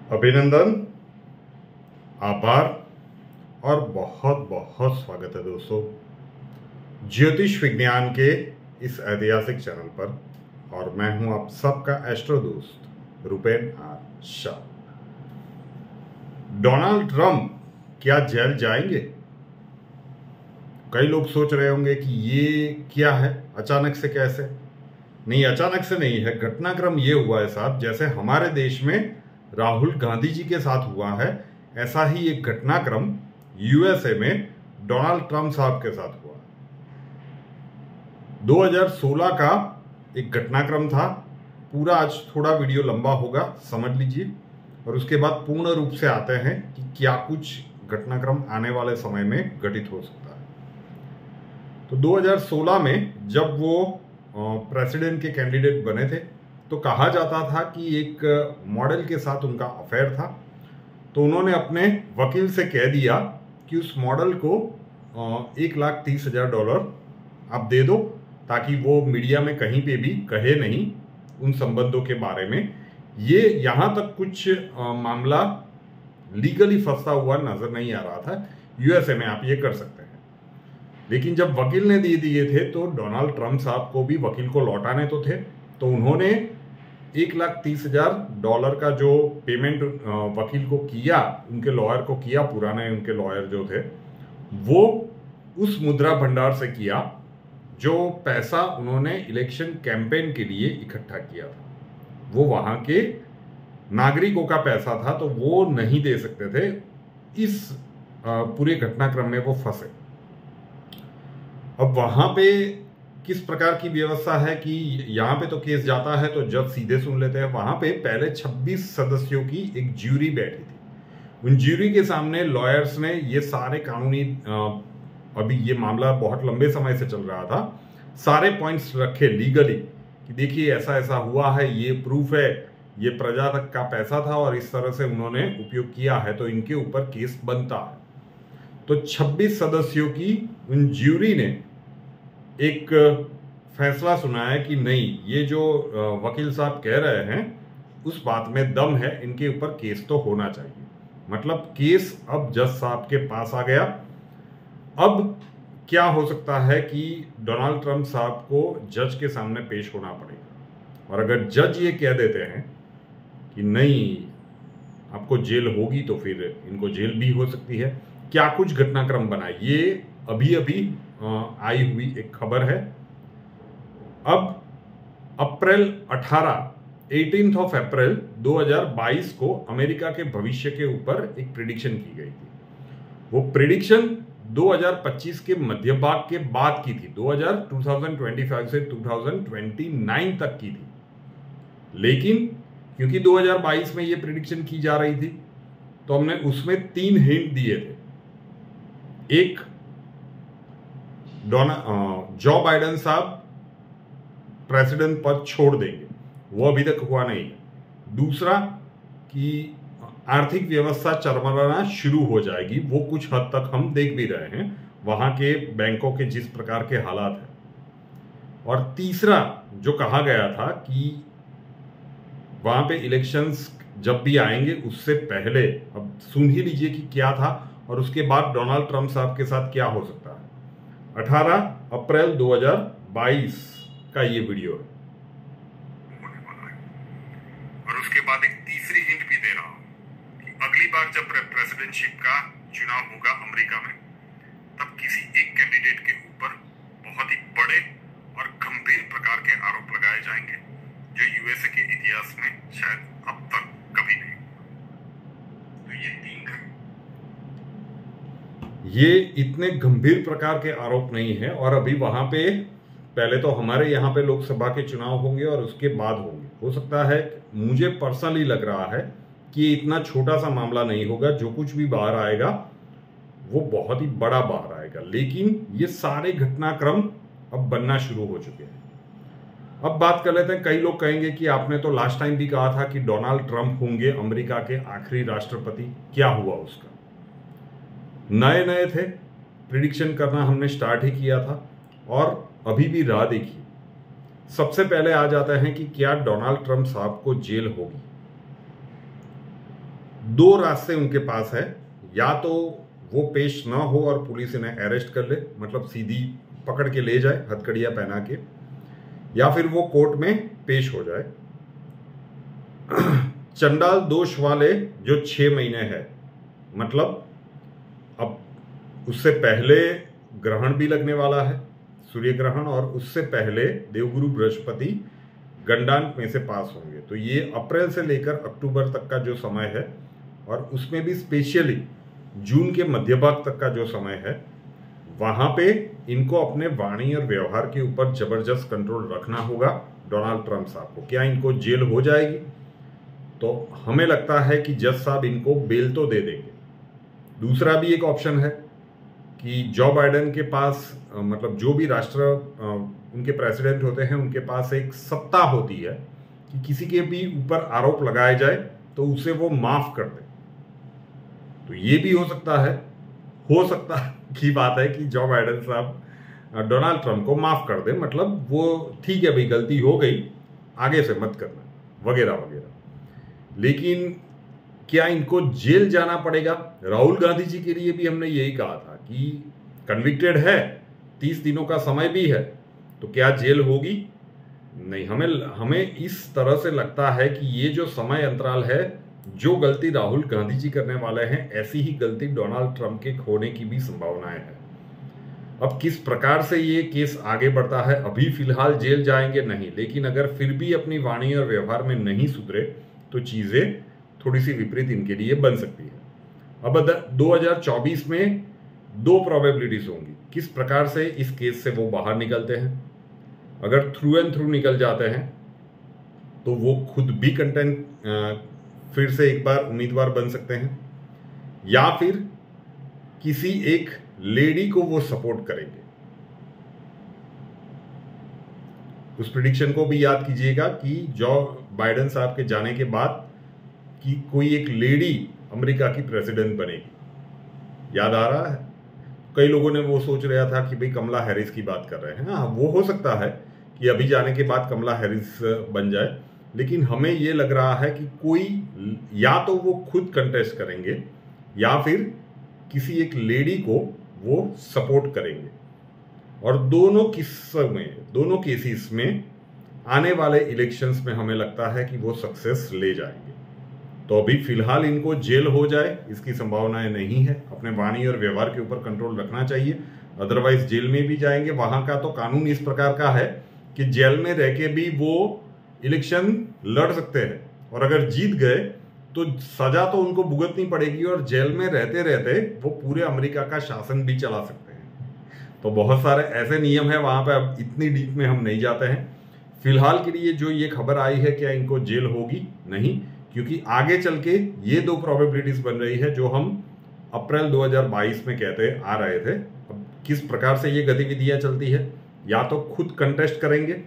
अभिनंदन, आभार और बहुत बहुत स्वागत है दोस्तों ज्योतिष विज्ञान के इस ऐतिहासिक चैनल पर। और मैं हूं आप सबका एस्ट्रो दोस्त Rupen R Shah. Donald Trump क्या जेल जाएंगे? कई लोग सोच रहे होंगे कि ये क्या है, अचानक से कैसे? नहीं, अचानक से नहीं है। घटनाक्रम ये हुआ है साहब, जैसे हमारे देश में राहुल गांधी जी के साथ हुआ है, ऐसा ही एक घटनाक्रम यूएसए में डोनाल्ड ट्रंप साहब के साथ हुआ। 2016 का एक घटनाक्रम था। पूरा आज थोड़ा वीडियो लंबा होगा, समझ लीजिए, और उसके बाद पूर्ण रूप से आते हैं कि क्या कुछ घटनाक्रम आने वाले समय में घटित हो सकता है। तो 2016 में जब वो प्रेसिडेंट के कैंडिडेट बने थे, तो कहा जाता था कि एक मॉडल के साथ उनका अफेयर था। तो उन्होंने अपने वकील से कह दिया कि उस मॉडल को $1,30,000 आप दे दो, ताकि वो मीडिया में कहीं पे भी कहे नहीं उन संबंधों के बारे में। ये यहाँ तक कुछ मामला लीगली फंसा हुआ नजर नहीं आ रहा था। यूएसए में आप ये कर सकते हैं। लेकिन जब वकील ने दे दिए थे, तो डोनाल्ड ट्रंप साहब को भी वकील को लौटाने तो थे। तो उन्होंने $1,30,000 का जो पेमेंट वकील को किया, उनके लॉयर को किया, पुराने उनके लॉयर जो थे, वो उस मुद्रा भंडार से किया जो पैसा उन्होंने इलेक्शन कैंपेन के लिए इकट्ठा किया था। वो वहां के नागरिकों का पैसा था, तो वो नहीं दे सकते थे। इस पूरे घटनाक्रम में वो फंसे। अब वहां पे किस प्रकार की व्यवस्था है कि यहाँ पे तो केस जाता है तो जज सीधे सुन लेते हैं। वहां पे पहले 26 सदस्यों की एक ज्यूरी बैठी थी। उन ज्यूरी के सामने लॉयर्स ने ये सारे कानूनी, अभी ये मामला बहुत लंबे समय से चल रहा था, सारे पॉइंट्स रखे लीगली कि देखिए ऐसा ऐसा हुआ है, ये प्रूफ है, ये प्रजा तक का पैसा था और इस तरह से उन्होंने उपयोग किया है, तो इनके ऊपर केस बनता है। तो 26 सदस्यों की उन ज्यूरी ने एक फैसला सुनाया कि नहीं, ये जो वकील साहब कह रहे हैं उस बात में दम है, इनके ऊपर केस तो होना चाहिए। मतलब केस अब जज साहब के पास आ गया। अब क्या हो सकता है कि डोनाल्ड ट्रंप साहब को जज के सामने पेश होना पड़ेगा, और अगर जज ये कह देते हैं कि नहीं आपको जेल होगी, तो फिर इनको जेल भी हो सकती है। क्या कुछ घटनाक्रम बना, ये अभी अभी आई हुई एक खबर है। अब अप्रैल 18 ऑफ अप्रैल 2022 को अमेरिका के भविष्य के ऊपर एक प्रिडिक्शन की गई थी। वो प्रिडिक्शन 2025 के मध्य भाग के बाद की थी, 2025 से 2029 तक की थी। लेकिन क्योंकि 2022 में ये प्रिडिक्शन की जा रही थी, तो हमने उसमें 3 हिंट दिए थे। एक, जो बाइडेन साहब प्रेसिडेंट पद छोड़ देंगे, वो अभी तक हुआ नहीं है। दूसरा कि आर्थिक व्यवस्था चरमराना शुरू हो जाएगी, वो कुछ हद तक हम देख भी रहे हैं, वहां के बैंकों के जिस प्रकार के हालात हैं। और तीसरा जो कहा गया था कि वहां पे इलेक्शंस जब भी आएंगे उससे पहले, अब सुन ही लीजिए कि क्या था, और उसके बाद डोनाल्ड ट्रंप साहब के साथ क्या हो सकता है। 18 अप्रैल 2022 का ये वीडियो है। और उसके बाद एक तीसरी हिंट भी दे रहा हूं कि अगली बार जब प्रेसिडेंटशिप का चुनाव होगा अमेरिका में, तब किसी एक कैंडिडेट के ऊपर बहुत ही बड़े और गंभीर प्रकार के आरोप लगाए जाएंगे, जो यूएसए के इतिहास में शायद अब तक कभी नहीं। तो ये इतने गंभीर प्रकार के आरोप नहीं है। और अभी वहां पे पहले तो हमारे यहाँ पे लोकसभा के चुनाव होंगे और उसके बाद होंगे। हो सकता है, मुझे पर्सनली लग रहा है कि इतना छोटा सा मामला नहीं होगा। जो कुछ भी बाहर आएगा वो बहुत ही बड़ा बाहर आएगा। लेकिन ये सारे घटनाक्रम अब बनना शुरू हो चुके हैं। अब बात कर लेते हैं। कई लोग कहेंगे कि आपने तो लास्ट टाइम भी कहा था कि डोनाल्ड ट्रंप होंगे अमेरिका के आखिरी राष्ट्रपति, क्या हुआ उसका? नए नए थे, प्रिडिक्शन करना हमने स्टार्ट ही किया था, और अभी भी राह देखिए। सबसे पहले आ जाता है कि क्या डोनाल्ड ट्रंप साहब को जेल होगी। दो रास्ते उनके पास है, या तो वो पेश ना हो और पुलिस इन्हें अरेस्ट कर ले, मतलब सीधी पकड़ के ले जाए हथकड़ियां पहना के, या फिर वो कोर्ट में पेश हो जाए। चंडाल दोष वाले जो 6 महीने है, मतलब अब उससे पहले ग्रहण भी लगने वाला है, सूर्य ग्रहण, और उससे पहले देवगुरु बृहस्पति गंडान में से पास होंगे। तो ये अप्रैल से लेकर अक्टूबर तक का जो समय है, और उसमें भी स्पेशली जून के मध्य भाग तक का जो समय है, वहां पे इनको अपने वाणी और व्यवहार के ऊपर जबरदस्त कंट्रोल रखना होगा डोनाल्ड ट्रंप साहब को। क्या इनको जेल हो जाएगी? तो हमें लगता है कि जज साहब इनको बेल तो दे देंगे। दूसरा भी एक ऑप्शन है कि जो बाइडेन के पास मतलब जो भी राष्ट्र उनके प्रेसिडेंट होते हैं, उनके पास एक सत्ता होती है कि किसी के भी ऊपर आरोप लगाया जाए तो उसे वो माफ कर दे। तो ये भी हो सकता की बात है कि जो बाइडेन साहब डोनाल्ड ट्रंप को माफ कर दे, मतलब वो ठीक है भाई, गलती हो गई, आगे से मत करना, वगैरह वगैरह। लेकिन क्या इनको जेल जाना पड़ेगा? राहुल गांधी जी के लिए भी हमने यही कहा था कि कन्विक्टेड है, 30 दिनों का समय भी है, तो क्या जेल होगी? नहीं, हमें इस तरह से लगता है कि ये जो समय अंतराल है, जो गलती राहुल गांधी जी करने वाले हैं, ऐसी ही गलती डोनाल्ड ट्रंप के होने की भी संभावनाएं है। अब किस प्रकार से ये केस आगे बढ़ता है, अभी फिलहाल जेल जाएंगे नहीं, लेकिन अगर फिर भी अपनी वाणी और व्यवहार में नहीं सुधरे तो चीजें थोड़ी सी विपरीत इनके लिए बन सकती है। अब 2024 में 2 प्रोबेबिलिटीज होंगी किस प्रकार से इस केस से वो बाहर निकलते हैं। अगर थ्रू एंड थ्रू निकल जाते हैं तो वो खुद भी कंटेंट फिर से एक बार उम्मीदवार बन सकते हैं, या फिर किसी एक लेडी को वो सपोर्ट करेंगे। उस प्रेडिक्शन को भी याद कीजिएगा कि जो बाइडेन साहब के जाने के बाद कि कोई एक लेडी अमेरिका की प्रेसिडेंट बनेगी। याद आ रहा है? कई लोगों ने वो सोच रहा था कि भाई कमला हैरिस की बात कर रहे हैं। हाँ, वो हो सकता है कि अभी जाने के बाद कमला हैरिस बन जाए, लेकिन हमें ये लग रहा है कि कोई या तो वो खुद कंटेस्ट करेंगे या फिर किसी एक लेडी को वो सपोर्ट करेंगे। और दोनों केसेस में आने वाले इलेक्शंस में हमें लगता है कि वो सक्सेस ले जाएंगे। तो अभी फिलहाल इनको जेल हो जाए इसकी संभावनाएं नहीं है। अपने वाणी और व्यवहार के ऊपर कंट्रोल रखना चाहिए, अदरवाइज जेल में भी जाएंगे। वहां का तो कानून इस प्रकार का है कि जेल में रह के भी वो इलेक्शन लड़ सकते हैं, और अगर जीत गए तो सजा तो उनको भुगतनी पड़ेगी, और जेल में रहते रहते वो पूरे अमेरिका का शासन भी चला सकते हैं। तो बहुत सारे ऐसे नियम है वहां पे, अब इतनी डीप में हम नहीं जाते हैं। फिलहाल के लिए जो ये खबर आई है, क्या इनको जेल होगी? नहीं, क्योंकि आगे चल के ये 2 प्रोबेबिलिटीज बन रही है जो हम अप्रैल 2022 में कहते आ रहे थे। अब किस प्रकार से ये गतिविधियां चलती है, या तो खुद कंटेस्ट करेंगे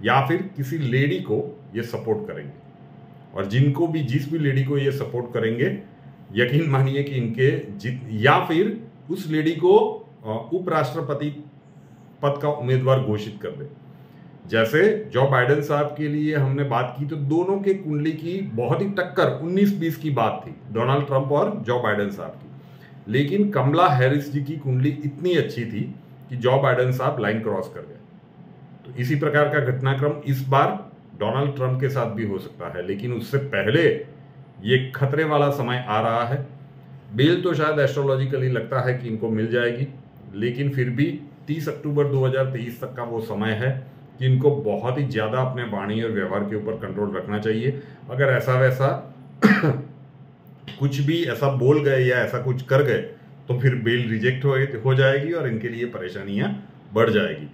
या फिर किसी लेडी को ये सपोर्ट करेंगे। और जिस भी लेडी को ये सपोर्ट करेंगे, यकीन मानिए कि इनके या फिर उस लेडी को उपराष्ट्रपति पद का उम्मीदवार घोषित कर दे। जैसे जो बाइडेन साहब के लिए हमने बात की, तो दोनों के कुंडली की बहुत ही टक्कर 19-20 की बात थी, डोनाल्ड ट्रंप और जो बाइडेन साहब की। लेकिन कमला हैरिस जी की कुंडली इतनी अच्छी थी कि जो बाइडेन साहब लाइन क्रॉस कर गए। तो इसी प्रकार का घटनाक्रम इस बार डोनाल्ड ट्रंप के साथ भी हो सकता है, लेकिन उससे पहले ये खतरे वाला समय आ रहा है। बेल तो शायद एस्ट्रोलॉजिकली लगता है कि इनको मिल जाएगी, लेकिन फिर भी 30 अक्टूबर 2023 तक का वो समय है कि इनको बहुत ही ज़्यादा अपने वाणी और व्यवहार के ऊपर कंट्रोल रखना चाहिए। अगर ऐसा वैसा कुछ भी ऐसा बोल गए या ऐसा कुछ कर गए तो फिर बेल रिजेक्ट हो जाएगी और इनके लिए परेशानियां बढ़ जाएगी।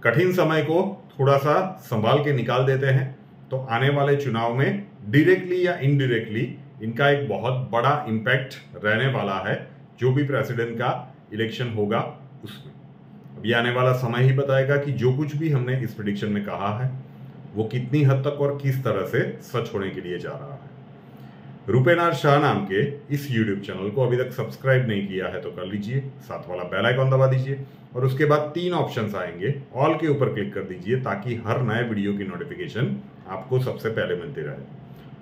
कठिन समय को थोड़ा सा संभाल के निकाल देते हैं तो आने वाले चुनाव में डायरेक्टली या इनडायरेक्टली इनका एक बहुत बड़ा इम्पैक्ट रहने वाला है, जो भी प्रेसिडेंट का इलेक्शन होगा उसमें। अभी आने वाला समय ही बताएगा कि जो कुछ भी हमने इस प्रेडिक्शन में कहा है वो कितनी हद तक और किस तरह से सच होने के लिए जा रहा है। रूपेनार शाह नाम के इस YouTube चैनल को अभी तक सब्सक्राइब नहीं किया है तो कर लीजिए, साथ वाला बेल आइकॉन दबा दीजिए और उसके बाद 3 ऑप्शंस आएंगे, ऑल के ऊपर क्लिक कर दीजिए ताकि हर नए वीडियो की नोटिफिकेशन आपको सबसे पहले मिलती रहे।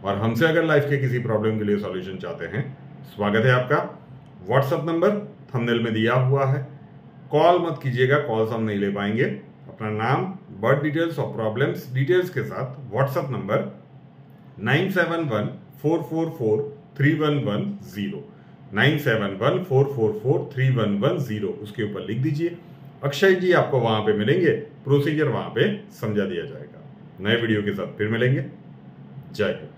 और हमसे अगर लाइफ के किसी प्रॉब्लम के लिए सॉल्यूशन चाहते हैं, स्वागत है आपका। व्हाट्सएप नंबर थंबनेल में दिया हुआ है। कॉल मत कीजिएगा, कॉल्स हम नहीं ले पाएंगे। अपना नाम, बर्थ डिटेल्स और प्रॉब्लम्स डिटेल्स के साथ व्हाट्सएप नंबर 9714443110 9714443110 उसके ऊपर लिख दीजिए। अक्षय जी आपको वहां पे मिलेंगे, प्रोसीजर वहां पे समझा दिया जाएगा। नए वीडियो के साथ फिर मिलेंगे। जय हिंद।